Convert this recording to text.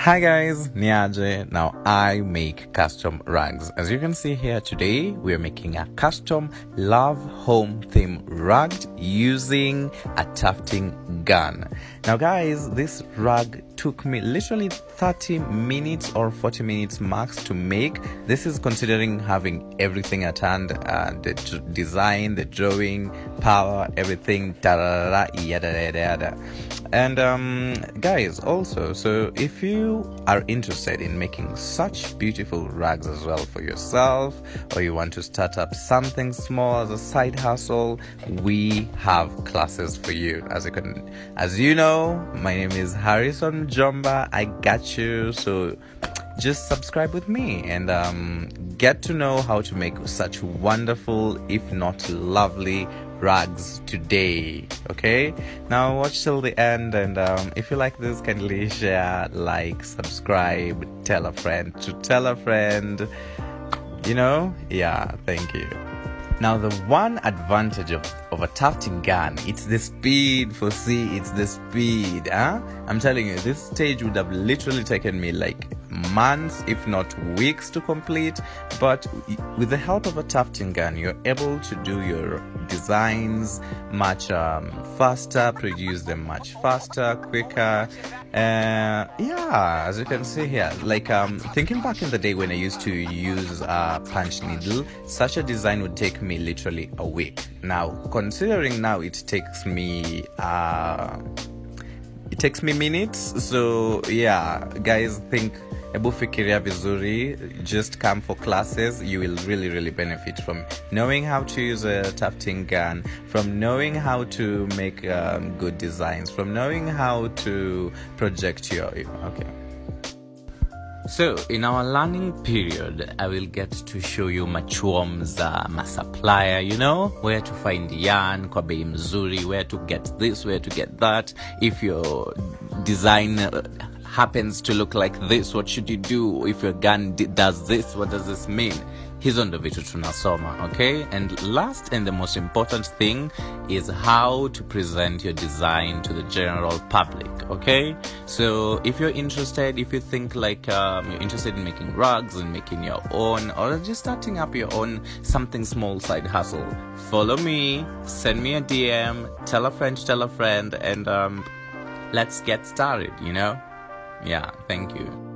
Hi guys, Niaje. Now I make custom rugs. As you can see here today, we are making a custom love home theme rug using a tufting gun. Now guys, this rug took me literally 30 minutes or 40 minutes max to make. This is considering having everything at hand, the design, the drawing, power, everything, yada yada yada. And guys, also, so if you are interested in making such beautiful rugs as well for yourself, or you want to start up something small as a side hustle, we have classes for you. As you know, my name is Harrison Jomba. I got you. So just subscribe with me and get to know how to make such wonderful, if not lovely, rugs today. Okay, now watch till the end, and if you like this, kindly share, like, subscribe, tell a friend to tell a friend, thank you. Now, the one advantage of a tufting gun, it's the speed. It's the speed. I'm telling you, this stage would have literally taken me like months, if not weeks, to complete. But with the help of a tufting gun, you're able to do your designs much faster, produce them much faster, quicker. As you can see here, like thinking back in the day when I used to use a punch needle, such a design would take me literally a week. Now, considering now it takes me minutes. So yeah, guys, think ebu fikiria vizuri, just come for classes. You will really benefit from knowing how to use a tufting gun, from knowing how to make good designs, from knowing how to project your So in our learning period, I will get to show you machuom's my supplier, where to find yarn kwa bei mzuri, where to get this, where to get that. If your design happens to look like this, what should you do? If your gun does this, what does this mean? Hizo ndo vitu tunasoma, okay? And last and the most important thing is how to present your design to the general public, okay? So if you're interested, if you think like you're interested in making rugs and making your own, or just starting up your own something small side hustle, follow me, send me a DM, tell a friend, and let's get started, Yeah, thank you.